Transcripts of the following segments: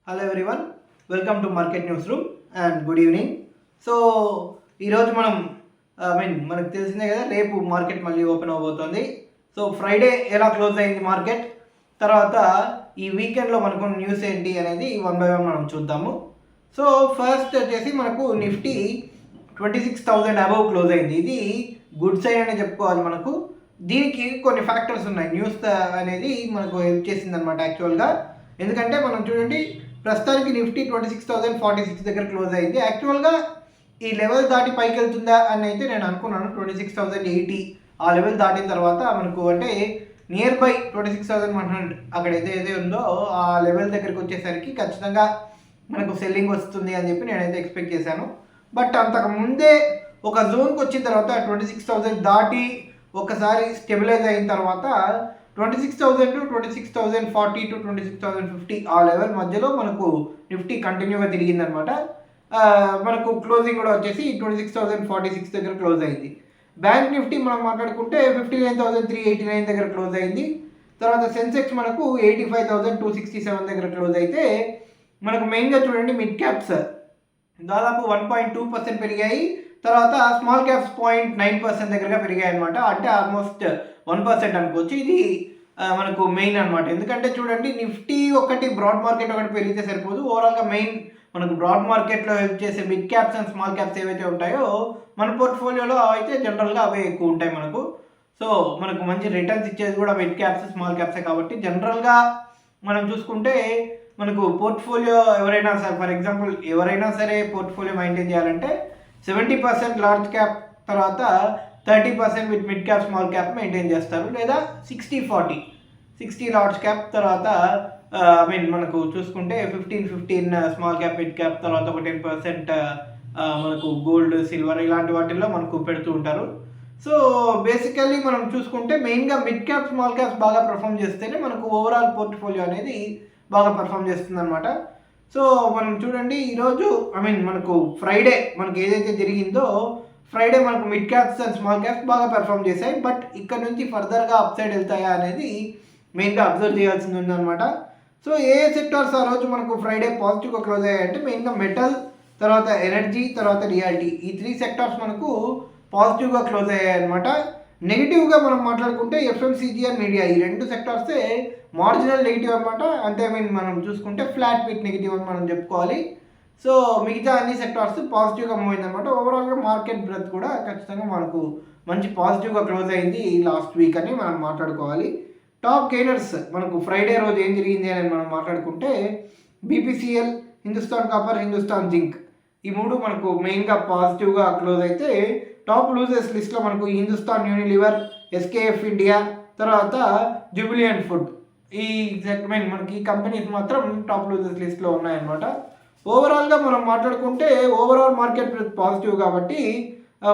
Hello everyone, welcome to market news room and good evening. So ఈరోజు మనకు తెలిసిందే కదా, రేపు మార్కెట్ మళ్ళీ ఓపెన్ అవబోతుంది. సో ఫ్రైడే ఎలా క్లోజ్ అయింది మార్కెట్, తర్వాత ఈ వీకెండ్లో మనకు న్యూస్ ఏంటి అనేది వన్ బై వన్ మనం చూద్దాము. సో ఫస్ట్ వచ్చేసి మనకు నిఫ్టీ 26,000 అబవ్ క్లోజ్ అయింది. ఇది గుడ్ సైన్ అని చెప్పుకోవాలి. మనకు దీనికి కొన్ని ఫ్యాక్టర్స్ ఉన్నాయి. న్యూస్ అనేది మనకు హెల్ప్ చేసింది అనమాట యాక్చువల్గా. ఎందుకంటే మనం చూడండి, ప్రస్తుతానికి నిఫ్టీ 26,046 దగ్గర క్లోజ్ అయింది. యాక్చువల్గా ఈ లెవెల్ దాటి పైకి వెళ్తుందా అని అయితే నేను అనుకున్నాను. 26,080 ఆ లెవెల్ దాటిన తర్వాత మనకు అంటే నియర్ బై 26,100 అక్కడ ఏదైతే ఉందో ఆ లెవెల్ దగ్గరికి వచ్చేసరికి ఖచ్చితంగా మనకు సెల్లింగ్ వస్తుంది అని చెప్పి నేనైతే ఎక్స్పెక్ట్ చేశాను. బట్ అంతకు ముందే ఒక జోన్కి వచ్చిన తర్వాత 26,000 దాటి ఒకసారి స్టెబిలైజ్ అయిన తర్వాత 26,000 టు 26,040 టు 26,050 ఆ లెవెల్ మధ్యలో మనకు నిఫ్టీ కంటిన్యూగా తిరిగిందనమాట. మనకు క్లోజింగ్ కూడా వచ్చేసి 26,046 దగ్గర క్లోజ్ అయింది. బ్యాంక్ నిఫ్టీ మనం మాట్లాడుకుంటే 59,389 దగ్గర క్లోజ్ అయింది. తర్వాత సెన్సెక్స్ మనకు 85,267 దగ్గర క్లోజ్ అయితే, మనకు మెయిన్గా చూడండి మిడ్ క్యాప్స్ దాదాపు 1.2% పెరిగాయి. తర్వాత స్మాల్ క్యాప్స్ 0.9% దగ్గరగా పెరిగాయి అనమాట. అంటే ఆల్మోస్ట్ 1% అనుకోవచ్చు. ఇది మనకు మెయిన్ అనమాట. ఎందుకంటే చూడండి, నిఫ్టీ ఒకటి, బ్రాడ్ మార్కెట్ ఒకటి పెరిగితే సరిపోదు. ఓవరాల్గా మెయిన్ మనకు బ్రాడ్ మార్కెట్లో హెల్ప్ చేసే mid caps and small caps ఏవైతే ఉంటాయో మన పోర్ట్ఫోలియోలో అయితే జనరల్గా అవే ఎక్కువ ఉంటాయి మనకు. సో మనకు మంచి రిటర్న్స్ ఇచ్చేది కూడా మిడ్ క్యాప్స్ స్మాల్ క్యాప్సే కాబట్టి జనరల్గా మనం చూసుకుంటే మనకు పోర్ట్ఫోలియో ఎవరైనా సరే, ఫర్ ఎగ్జాంపుల్ ఎవరైనా సరే పోర్ట్ఫోలియో మెయింటైన్ చేయాలంటే 70% లార్జ్ క్యాప్, తర్వాత 30% with mid cap small cap maintain చేస్తారు. లేదా 60-40 లార్జ్ క్యాప్, తర్వాత మనకు చూసుకుంటే 15 స్మాల్ క్యాప్ మిడ్ క్యాప్, తర్వాత ఒక 10% మనకు గోల్డ్ సిల్వర్ ఇలాంటి వాటిల్లో మనకు పెడుతూ ఉంటారు. సో బేసికల్లీ మనం చూసుకుంటే మెయిన్గా మిడ్ క్యాప్ స్మాల్ క్యాప్స్ బాగా పర్ఫామ్ చేస్తేనే మనకు ఓవరాల్ పోర్ట్ఫోలియో అనేది బాగా పర్ఫామ్ చేస్తుంది అనమాట. సో మనం చూడండి, ఈరోజు మనకు ఫ్రైడే మనకు ఏదైతే జరిగిందో, ఫ్రైడే మనకు mid caps and small caps బాగా పెర్ఫామ్ చేశాయి. బట్ ఇక్కడ నుంచి ఫర్దర్గా అప్ సైడ్ వెళ్తాయా అనేది మెయిన్గా అబ్జర్వ్ చేయాల్సింది ఉందన్నమాట. సో ఏ సెక్టార్స్ ఆ రోజు మనకు ఫ్రైడే పాజిటివ్గా క్లోజ్ అయ్యాయంటే మెయిన్గా మెటల్, తర్వాత ఎనర్జీ, తర్వాత రియాలిటీ, ఈ 3 సెక్టార్స్ మనకు పాజిటివ్గా క్లోజ్ అయ్యాయి అనమాట. నెగిటివ్గా మనం మాట్లాడుకుంటే ఎఫ్ఎంసీజీ అండ్ మీడియా, ఈ 2 సెక్టార్సే మార్జినల్ నెగిటివ్ అనమాట. అంటే మనం చూసుకుంటే ఫ్లాట్ విత్ నెగిటివ్ అని మనం చెప్పుకోవాలి. సో మిగతా అన్ని సెక్టార్స్ పాజిటివ్గా మూవ్ అయింది అనమాట. ఓవరాల్గా మార్కెట్ బ్రెత్ కూడా ఖచ్చితంగా మనకు మంచి పాజిటివ్గా క్లోజ్ అయింది లాస్ట్ వీక్ అని మనం మాట్లాడుకోవాలి. టాప్ గెయినర్స్ మనకు ఫ్రైడే రోజు ఏం జరిగింది అని మనం మాట్లాడుకుంటే BPCL, Hindustan copper, Hindustan zinc, ఈ 3 మనకు మెయిన్గా పాజిటివ్గా క్లోజ్ అయితే, టాప్ లూజర్స్ లిస్ట్లో మనకు హిందుస్థాన్ యూనిలివర్, ఎస్కేఎఫ్ ఇండియా, తర్వాత జుబిలియంట్ ఫుడ్, ఈ సెగ్మెంట్ మనకి ఈ కంపెనీస్ మాత్రం టాప్ లూజర్స్ లిస్ట్లో ఉన్నాయన్నమాట. ఓవరాల్గా మనం మాట్లాడుకుంటే ఓవరాల్ మార్కెట్ పాజిటివ్ కాబట్టి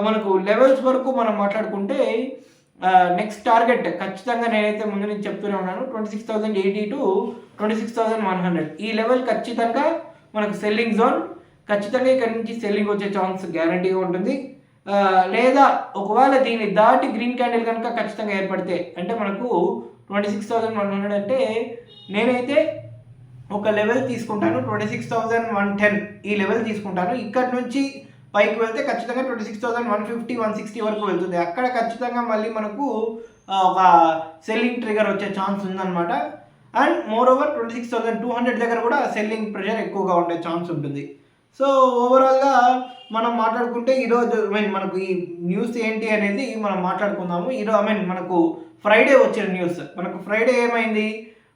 మనకు లెవెల్స్ వరకు మనం మాట్లాడుకుంటే నెక్స్ట్ టార్గెట్ ఖచ్చితంగా నేనైతే ముందు నుంచి చెప్తూనే ఉన్నాను, 26,080 టు 26,100 ఈ లెవెల్ ఖచ్చితంగా మనకు సెల్లింగ్ జోన్. ఖచ్చితంగా ఇక్కడ నుంచి సెల్లింగ్ వచ్చే ఛాన్స్ గ్యారంటీగా ఉంటుంది. లేదా ఒకవేళ దీన్ని దాటి గ్రీన్ క్యాండిల్ కనుక ఖచ్చితంగా ఏర్పడితే, అంటే మనకు 26,100 అంటే నేనైతే ఒక లెవెల్ తీసుకుంటాను, 26,110 ఈ లెవెల్ తీసుకుంటాను. ఇక్కడ నుంచి పైకి వెళ్తే ఖచ్చితంగా 26,150, 160 వరకు వెళ్తుంది. అక్కడ ఖచ్చితంగా మళ్ళీ మనకు ఒక సెల్లింగ్ ట్రిగర్ వచ్చే ఛాన్స్ ఉందన్నమాట. అండ్ మోర్ ఓవర్ 26,200 దగ్గర కూడా సెల్లింగ్ ప్రెషర్ ఎక్కువగా ఉండే ఛాన్స్ ఉంటుంది. సో ఓవరాల్గా మనం మాట్లాడుకుంటే ఈరోజు మనకు ఈ న్యూస్ ఏంటి అనేది మనం మాట్లాడుకుందాము. ఈరోజు మనకు ఫ్రైడే వచ్చిన న్యూస్, మనకు ఫ్రైడే ఏమైంది,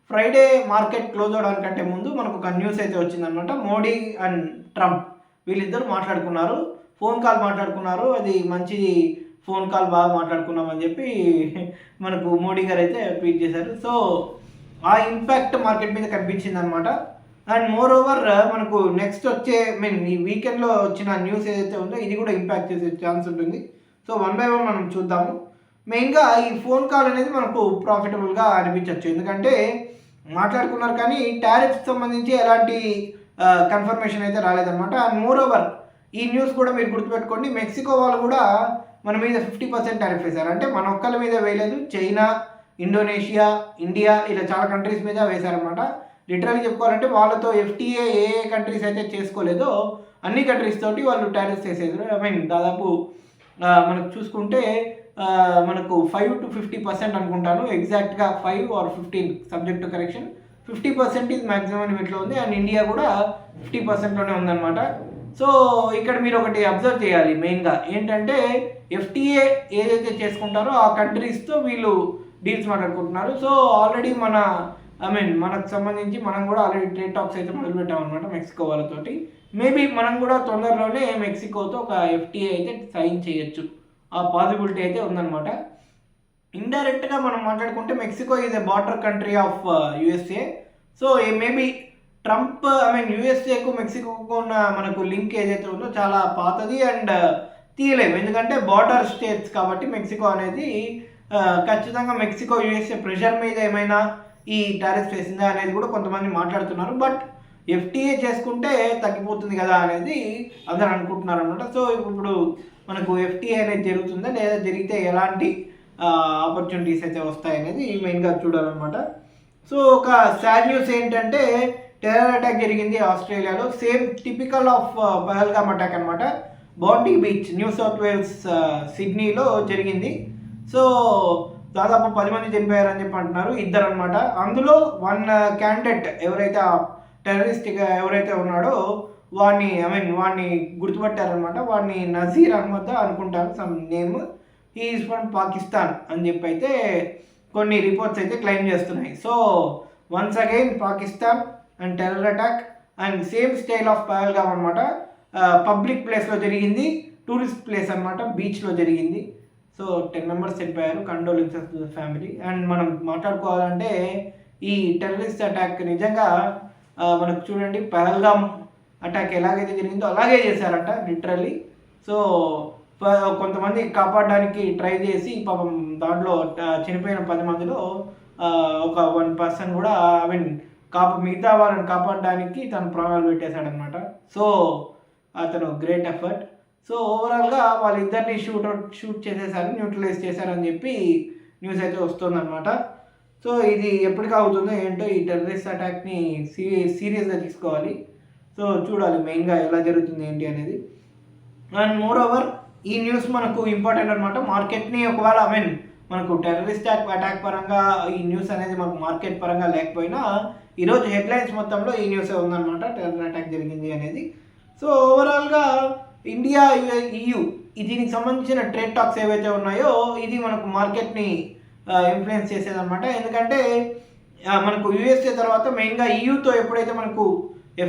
ఫ్రైడే మార్కెట్ క్లోజ్ అవడానికంటే ముందు మనకు ఒక న్యూస్ అయితే వచ్చిందనమాట. మోడీ అండ్ ట్రంప్ వీళ్ళిద్దరు మాట్లాడుకున్నారు, ఫోన్ కాల్ మాట్లాడుకున్నారు. అది మంచి ఫోన్ కాల్, బాగా మాట్లాడుకున్నామని చెప్పి మనకు మోడీ గారు అయితే ట్వీట్ చేశారు. సో ఆ ఇంపాక్ట్ మార్కెట్ మీద కనిపించింది అనమాట. అండ్ మోర్ ఓవర్ మనకు నెక్స్ట్ వచ్చే ఈ వీకెండ్లో వచ్చిన న్యూస్ ఏదైతే ఉందో ఇది కూడా ఇంపాక్ట్ చేసే ఛాన్స్ ఉంటుంది. సో వన్ బై వన్ మనం చూద్దాము. మెయిన్గా ఈ ఫోన్ కాల్ అనేది మనకు ప్రాఫిటబుల్గా అనిపించవచ్చు. ఎందుకంటే మాట్లాడుకున్నారు కానీ టారిఫ్స్ సంబంధించి ఎలాంటి కన్ఫర్మేషన్ అయితే రాలేదన్నమాట. అండ్ మోర్ ఓవర్ ఈ న్యూస్ కూడా మీరు గుర్తుపెట్టుకోండి, మెక్సికో వాళ్ళు కూడా మన మీద 50% టారిఫ్ వేశారు. అంటే మన ఒక్కళ్ళ మీద వేయలేదు, చైనా, ఇండోనేషియా, ఇండియా ఇలా చాలా కంట్రీస్ మీద వేశారనమాట. లిటరల్లీ చెప్పుకోవాలంటే వాళ్ళతో FTA ఏ కంట్రీస్ అయితే చేసుకోలేదో అన్ని కంట్రీస్ తోటి వాళ్ళు టారిఫ్స్ వేసేది. ఐ మీన్ దాదాపు మనకు చూసుకుంటే మనకు 5 to 50% అనుకుంటాను, ఎగ్జాక్ట్గా 5 or 15 subject to correction. 50% is maximum లిమిట్లో ఉంది, అండ్ ఇండియా కూడా 50%లోనే ఉందన్నమాట. సో ఇక్కడ మీరు ఒకటి అబ్జర్వ్ చేయాలి మెయిన్గా ఏంటంటే, FTA ఏదైతే చేసుకుంటారో ఆ కంట్రీస్తో వీళ్ళు డీల్స్ మాట్లాడుకుంటున్నారు. సో ఆల్రెడీ మనకు సంబంధించి మనం కూడా ఆల్రెడీ ట్రేడ్ టాక్స్ అయితే మొదలుపెట్టామన్నమాట మెక్సికో వాళ్ళతోటి. మేబీ మనం కూడా తొందరలోనే మెక్సికోతో ఒక FTA అయితే సైన్ చేయొచ్చు, ఆ పాసిబిలిటీ అయితే ఉందన్నమాట. ఇండైరెక్ట్గా మనం మాట్లాడుకుంటే Mexico is a border country of USA. So maybe Trump USAకు మెక్సికోకు ఉన్న మనకు లింక్ ఏదైతే ఉందో చాలా పాతది అండ్ తీయలేము, ఎందుకంటే బార్డర్ స్టేట్స్ కాబట్టి మెక్సికో అనేది. ఖచ్చితంగా మెక్సికో USA ప్రెషర్ మీద ఏమైనా ఈ టారిఫ్స్ వేసిందా అనేది కూడా కొంతమంది మాట్లాడుతున్నారు. బట్ FTA చేసుకుంటే తగ్గిపోతుంది కదా అనేది అందరు అనుకుంటున్నారు అనమాట. సో ఇప్పుడు మనకు FTA అనేది జరుగుతుందా లేదా, జరిగితే ఎలాంటి ఆపర్చునిటీస్ అయితే వస్తాయనేది మెయిన్గా చూడాలన్నమాట. సో ఒక సాడ్ న్యూస్ ఏంటంటే, టెర్రర్ అటాక్ జరిగింది ఆస్ట్రేలియాలో, same typical of Pahalgam attack అనమాట. బాండీ బీచ్, న్యూ సౌత్ వేల్స్, సిడ్నీలో జరిగింది. సో దాదాపు 10 మంది చనిపోయారని చెప్పి అంటున్నారు, ఇద్దరు అనమాట. అందులో 1 క్యాండిడేట్ ఎవరైతే టెర్రరిస్ట్గా ఎవరైతే ఉన్నాడో వాడిని గుర్తుపట్టారనమాట. వాడిని నజీర్ అహ్మద్ అనుకుంటారు, some name. He is from Pakistan అని చెప్పి అయితే కొన్ని రిపోర్ట్స్ అయితే క్లెయిమ్ చేస్తున్నాయి. So once again Pakistan and terror attack and same style of Pahalgam అనమాట. పబ్లిక్ ప్లేస్లో జరిగింది, టూరిస్ట్ ప్లేస్ అనమాట, బీచ్లో జరిగింది. సో 10 మెంబర్స్ చనిపోయారు, condolences to the family. And మనం మాట్లాడుకోవాలంటే ఈ టెర్రరిస్ట్ అటాక్ నిజంగా మనకు చూడండి, పహల్గామ్ అటాక్ ఎలాగైతే జరిగిందో అలాగే చేశారట లిటరల్లీ. సో కొంతమంది కాపాడడానికి ట్రై చేసి పాపం దాంట్లో చనిపోయిన 10 మందిలో ఒక 1 పర్సన్ కూడా మిగతా వాళ్ళని కాపాడడానికి తను ప్రాణాలు పెట్టేశాడనమాట. సో అతను గ్రేట్ ఎఫర్ట్. సో ఓవరాల్గా వాళ్ళిద్దరిని షూట్ చేసేసారు, న్యూట్రలైజ్ చేశారని చెప్పి న్యూస్ అయితే వస్తుందన్నమాట. సో ఇది ఎప్పటికీ అవుతుందో ఏంటో, ఈ టెర్రరిస్ట్ అటాక్ని సీరియస్గా తీసుకోవాలి. సో చూడాలి మెయిన్గా ఎలా జరుగుతుంది ఏంటి అనేది. అండ్ మోర్ ఓవర్ ఈ న్యూస్ మనకు ఇంపార్టెంట్ అనమాట. మార్కెట్ని ఒకవేళ మనకు టెర్రరిస్ట్ అటాక్ పరంగా ఈ న్యూస్ అనేది మనకు మార్కెట్ పరంగా లేకపోయినా ఈరోజు హెడ్లైన్స్ మొత్తంలో ఈ న్యూసే ఉందన్నమాట, టెర్రర్ అటాక్ జరిగింది అనేది. సో ఓవరాల్గా ఇండియా EU దీనికి సంబంధించిన ట్రేడ్ టాక్స్ ఏవైతే ఉన్నాయో ఇది మనకు మార్కెట్ని ఇన్ఫ్లుయెన్స్ చేసేదన్నమాట. ఎందుకంటే మనకు USA తర్వాత మెయిన్గా EUతో ఎప్పుడైతే మనకు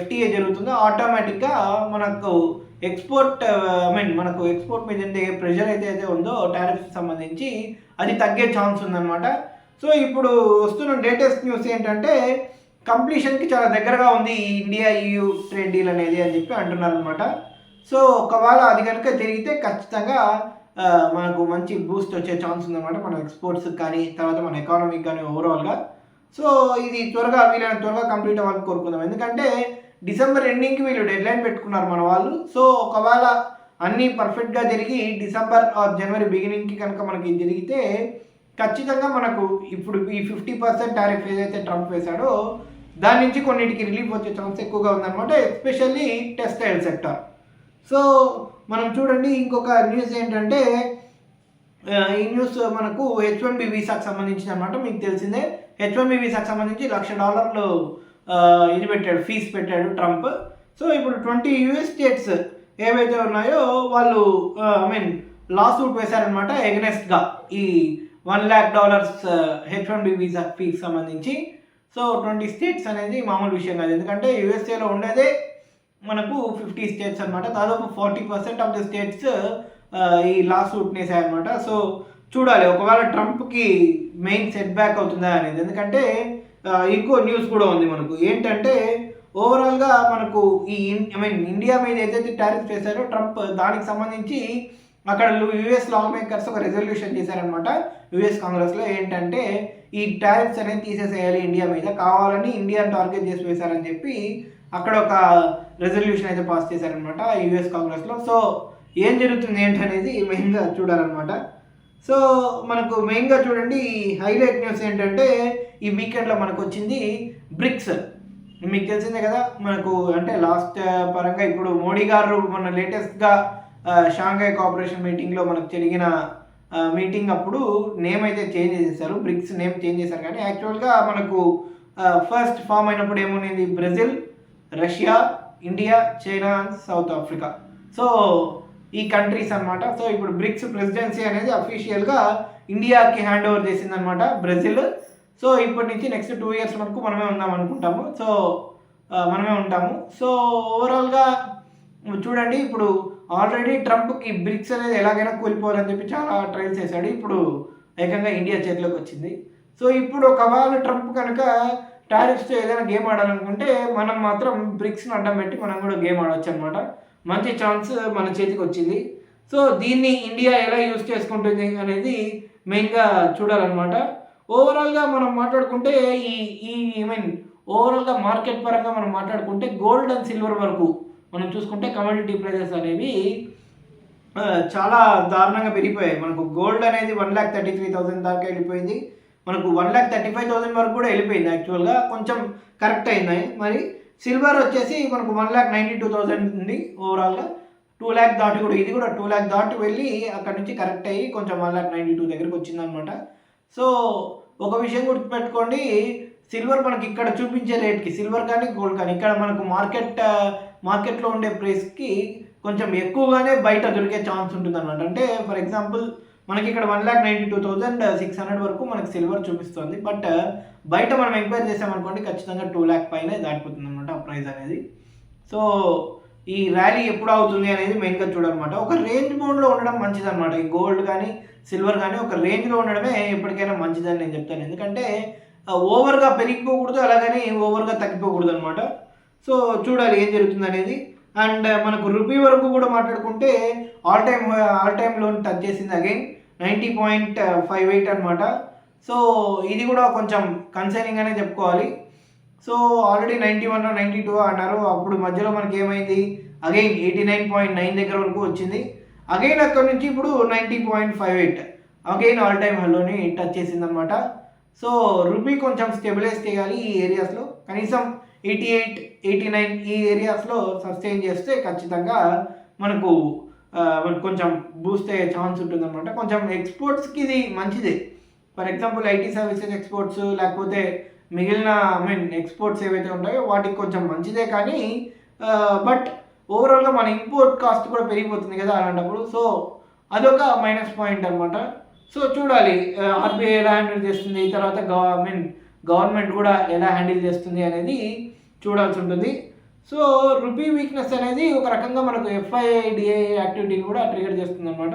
FTA జరుగుతుందో ఆటోమేటిక్గా మనకు మనకు ఎక్స్పోర్ట్ మీద ఏ ప్రెషర్ అయితే ఉందో టారిఫ్స్ సంబంధించి అది తగ్గే ఛాన్స్ ఉందన్నమాట. సో ఇప్పుడు వస్తున్న లేటెస్ట్ న్యూస్ ఏంటంటే, కంప్లీషన్కి చాలా దగ్గరగా ఉంది ఈ ఇండియా EU ట్రేడ్ డీల్ అనేది అని చెప్పి అంటున్నారు అనమాట. సో ఒకవేళ అది కనుక జరిగితే ఖచ్చితంగా మనకు మంచి బూస్ట్ వచ్చే ఛాన్స్ ఉందన్నమాట, మన ఎక్స్పోర్ట్స్కి కానీ తర్వాత మన ఎకానమీకి కానీ ఓవరాల్గా. సో ఇది వీళ్ళని త్వరగా కంప్లీట్ అవ్వాలని కోరుకుందాం, ఎందుకంటే డిసెంబర్ ఎండింగ్కి వీళ్ళు డెడ్లైన్ పెట్టుకున్నారు మన వాళ్ళు. సో ఒకవేళ అన్నీ పర్ఫెక్ట్గా జరిగి డిసెంబర్ ఆర్ జనవరి బిగినింగ్కి కనుక మనకి జరిగితే ఖచ్చితంగా మనకు ఇప్పుడు ఈ 50% టారిఫ్ ఏదైతే ట్రంప్ వేశాడో దాని నుంచి కొన్నిటికి రిలీఫ్ వచ్చే ఛాన్స్ ఎక్కువగా ఉందన్నమాట, ఎస్పెషల్లీ టెక్స్టైల్ సెక్టర్. సో మనం చూడండి, ఇంకొక న్యూస్ ఏంటంటే, ఈ న్యూస్ మనకు H1B వీసాకు సంబంధించిన అనమాట. మీకు తెలిసిందే, H1B వీసాకు సంబంధించి $1,00,000 ఇది పెట్టాడు, ఫీజు పెట్టాడు ట్రంప్. సో ఇప్పుడు 20 US స్టేట్స్ ఏవైతే ఉన్నాయో వాళ్ళు లా సూట్ వేశారనమాట ఎగనెస్ట్గా ఈ $1,00,000 H1B వీసా ఫీజు సంబంధించి. సో 20 స్టేట్స్ అనేది మామూలు విషయం కాదు, ఎందుకంటే USAలో ఉండేదే మనకు 50 స్టేట్స్ అనమాట. దాదాపు 40% ఆఫ్ ద స్టేట్స్ ఈ లా సూట్ వేసాయన్నమాట. సో చూడాలి ఒకవేళ ట్రంప్కి మెయిన్ సెట్ బ్యాక్ అవుతుందా అనేది, ఎందుకంటే ఇంకో న్యూస్ కూడా ఉంది మనకు ఏంటంటే, ఓవరాల్గా మనకు ఈ ఇండియా మీద ఏదైతే టారిఫ్ చేశారో ట్రంప్, దానికి సంబంధించి అక్కడ US లా మేకర్స్ ఒక రెజల్యూషన్ చేశారనమాట US కాంగ్రెస్లో. ఏంటంటే ఈ టారిఫ్స్ అనేది తీసేసేయాలి ఇండియా మీద, కావాలని ఇండియాని టార్గెట్ చేసి వేశారని చెప్పి అక్కడ ఒక రెజల్యూషన్ అయితే పాస్ చేశారనమాట US కాంగ్రెస్లో. సో ఏం జరుగుతుంది ఏంటనేది మెయిన్గా చూడాలన్నమాట. సో మనకు మెయిన్గా చూడండి, హైలైట్ న్యూస్ ఏంటంటే ఈ వీకెండ్లో మనకు వచ్చింది బ్రిక్స్ మీకు తెలిసిందే కదా మనకు అంటే లాస్ట్ పరంగా ఇప్పుడు మోడీ గారు మన లేటెస్ట్గా షాంఘై కోఆపరేషన్ మీటింగ్లో మనకు జరిగిన మీటింగ్ అప్పుడు నేమ్ అయితే చేంజ్ చేసేసారు, బ్రిక్స్ నేమ్ చేంజ్ చేశారు. కానీ యాక్చువల్గా మనకు ఫస్ట్ ఫామ్ అయినప్పుడు ఏముంది, Brazil, Russia, India, China, south Africa. So ఈ కంట్రీస్ అనమాట. సో ఇప్పుడు బ్రిక్స్ ప్రెసిడెన్సీ అనేది అఫీషియల్గా ఇండియాకి హ్యాండ్ ఓవర్ చేసిందనమాట బ్రెజిల్. సో ఇప్పటి నుంచి నెక్స్ట్ 2 years వరకు మనమే ఉందాం అనుకుంటాము. సో మనమే ఉంటాము. సో ఓవరాల్గా చూడండి, ఇప్పుడు ఆల్రెడీ ట్రంప్కి బ్రిక్స్ అనేది ఎలాగైనా కూలిపోవాలని చెప్పి చాలా ట్రైల్స్ చేశాడు. ఇప్పుడు ఏకంగా ఇండియా చేతిలోకి వచ్చింది. సో ఇప్పుడు ఒకవేళ ట్రంప్ కనుక టారిఫ్స్తో ఏదైనా గేమ్ ఆడాలనుకుంటే మనం మాత్రం బ్రిక్స్ని అడ్డం పెట్టి మనం కూడా గేమ్ ఆడవచ్చు అనమాట. మంచి ఛాన్స్ మన చేతికి వచ్చింది. సో దీన్ని ఇండియా ఎలా యూజ్ చేసుకుంటుంది అనేది మెయిన్గా చూడాలన్నమాట. ఓవరాల్గా మనం మాట్లాడుకుంటే ఓవరాల్గా మార్కెట్ పరంగా మనం మాట్లాడుకుంటే గోల్డ్ అండ్ సిల్వర్ వరకు మనం చూసుకుంటే కమోడిటీ ప్రైజెస్ అనేవి చాలా దారుణంగా పెరిగిపోయాయి. మనకు గోల్డ్ అనేది 1,33,000 దాకా వెళ్ళిపోయింది. మనకు 1,35,000 వరకు కూడా వెళ్ళిపోయింది. యాక్చువల్గా కొంచెం కరెక్ట్ అయింది. మరి సిల్వర్ వచ్చేసి మనకు 1,92,000 ఉంది ఓవరాల్గా. 2 lakh దాటి కూడా, ఇది కూడా 2 lakh దాటి వెళ్ళి అక్కడ నుంచి కరెక్ట్ అయ్యి కొంచెం 1,92,000 దగ్గరికి వచ్చిందనమాట. సో ఒక విషయం గుర్తుపెట్టుకోండి, సిల్వర్ మనకి ఇక్కడ చూపించే రేట్కి, సిల్వర్ కానీ గోల్డ్ కానీ ఇక్కడ మనకు మార్కెట్లో ఉండే ప్రైస్కి కొంచెం ఎక్కువగానే బయట దొరికే ఛాన్స్ ఉంటుంది అనమాట. అంటే ఫర్ ఎగ్జాంపుల్ మనకి ఇక్కడ 1,92,600 వరకు మనకి సిల్వర్ చూపిస్తుంది. బట్ బయట మనం ఎంక్వైరీ చేసామనుకోండి ఖచ్చితంగా 2 lakh పైన దాటిపోతుంది అనమాట ఆ ప్రైస్ అనేది. సో ఈ ర్యాలీ ఎప్పుడు అవుతుంది అనేది మెయిన్గా చూడాలన్నమాట. ఒక రేంజ్ బౌండ్లో ఉండడం మంచిది అనమాట. ఈ గోల్డ్ కానీ సిల్వర్ కానీ ఒక రేంజ్లో ఉండడమే ఎప్పటికైనా మంచిదని నేను చెప్తాను. ఎందుకంటే ఓవర్గా పెరిగిపోకూడదు, అలాగని ఓవర్గా తగ్గిపోకూడదు అనమాట. సో చూడాలి ఏం జరుగుతుంది అనేది. అండ్ మనకు రూపీ వరకు కూడా మాట్లాడుకుంటే ఆల్ టైమ్ లోన్ టచ్ చేసింది అగైన్ 90.58 అనమాట. సో ఇది కూడా కొంచెం కన్సర్నింగ్ అనే చెప్పుకోవాలి. సో ఆల్రెడీ 91 92 అన్నారు. అప్పుడు మధ్యలో మనకి ఏమైంది, అగైన్ 89.9 దగ్గర వరకు వచ్చింది. అగైన్ అక్కడ నుంచి ఇప్పుడు 90.58 అగైన్ ఆల్ టైమ్ హలోని టచ్ చేసింది అనమాట. సో రూపీ కొంచెం స్టెబిలైజ్ చేయాలి ఈ ఏరియాస్లో, కనీసం 88 89 ఈ ఏరియాస్లో సస్టైన్ చేస్తే ఖచ్చితంగా మనకు కొంచెం బూస్ట్ అయ్యే ఛాన్స్ ఉంటుంది అనమాట. కొంచెం ఎక్స్పోర్ట్స్కి ఇది మంచిదే. For example IT services exports, లేకపోతే మిగిలిన ఎక్స్పోర్ట్స్ ఏవైతే ఉంటాయో వాటికి కొంచెం మంచిదే. కానీ బట్ ఓవరాల్గా మన ఇంపోర్ట్ కాస్ట్ కూడా పెరిగిపోతుంది కదా అలాంటప్పుడు. సో అదొక మైనస్ పాయింట్ అనమాట. సో చూడాలి ఆర్బీఐ ఎలా హ్యాండిల్ చేస్తుంది, తర్వాత గవర్నమెంట్ కూడా ఎలా హ్యాండిల్ చేస్తుంది అనేది చూడాల్సి ఉంటుంది. సో రూపీ వీక్నెస్ అనేది ఒక రకంగా మనకు ఎఫ్ఐఐ డిఐఐ యాక్టివిటీని కూడా ట్రిగర్ చేస్తుంది అనమాట.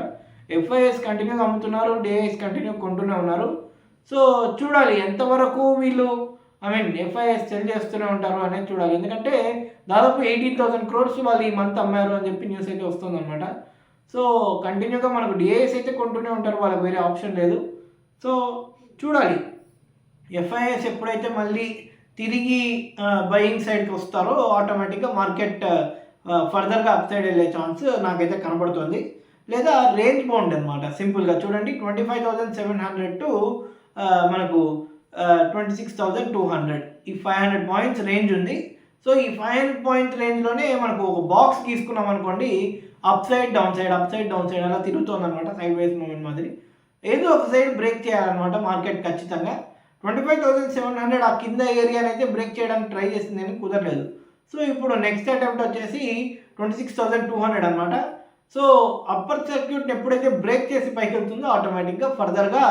ఎఫ్ఐఎస్ కంటిన్యూగా అమ్ముతున్నారు, డిఐఎస్ కంటిన్యూ కొంటూనే ఉన్నారు. సో చూడాలి ఎంతవరకు వీళ్ళు ఎఫ్ఐఎస్ సెల్ చేస్తూనే ఉంటారు అనేది చూడాలి. ఎందుకంటే దాదాపు 18,000 crores వాళ్ళు ఈ మంత్ అమ్మారు అని చెప్పి న్యూస్ అయితే వస్తుందన్నమాట. సో కంటిన్యూగా మనకు డిఐఎస్ అయితే కొంటూనే ఉంటారు, వాళ్ళకి వేరే ఆప్షన్ లేదు. సో చూడాలి ఎఫ్ఐఎస్ ఎప్పుడైతే మళ్ళీ తిరిగి బయింగ్ సైడ్కి వస్తారో ఆటోమేటిక్గా మార్కెట్ ఫర్దర్గా అప్ సైడ్ వెళ్ళే ఛాన్స్ నాకైతే కనబడుతుంది. లేదా రేంజ్ బౌండ్ అనమాట. సింపుల్గా చూడండి 25,700 టు మనకు 26,200 ఈ 500 points రేంజ్ ఉంది. సో ఈ 500 points రేంజ్లోనే మనకు ఒక బాక్స్ తీసుకున్నాం అనుకోండి, అప్ సైడ్ డౌన్ సైడ్ అలా తిరుగుతుంది అనమాట. సైడ్ వైజ్ మూమెంట్ మాదిరి ఏదో ఒక సైడ్ బ్రేక్ చేయాలన్నమాట మార్కెట్ ఖచ్చితంగా. 25,700 ఆ కింద ఏరియాని అయితే బ్రేక్ చేయడానికి ట్రై చేసింది అని కుదరలేదు. సో ఇప్పుడు నెక్స్ట్ అటెంప్ట్ వచ్చేసి 26,200 అనమాట. సో అప్పర్ సర్క్యూట్ని ఎప్పుడైతే బ్రేక్ చేసి పైకి వెళ్తుందో ఆటోమేటిక్గా ఫర్దర్గా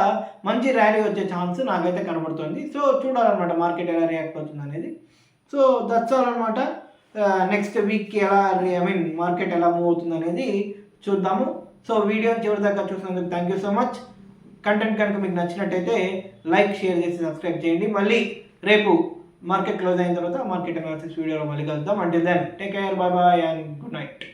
మంచి ర్యాలీ వచ్చే ఛాన్స్ నాకైతే కనబడుతుంది. సో చూడాలన్నమాట మార్కెట్ ఎలా రియాక్ట్ అవుతుంది అనేది. సో దట్స్ ఆల్ అనమాట. నెక్స్ట్ వీక్కి ఎలా మార్కెట్ ఎలా మూవ్ అవుతుంది అనేది చూద్దాము. సో వీడియో చివరి దాకా చూసినందుకు thank you so much. Content కనుక మీకు నచ్చినట్టయితే లైక్, షేర్ చేసి సబ్స్క్రైబ్ చేయండి. మళ్ళీ రేపు మార్కెట్ క్లోజ్ అయిన తర్వాత మార్కెట్ అనాలిసిస్ వీడియోలో మళ్ళీ కలుద్దాం. Until then take care, bye bye and good night.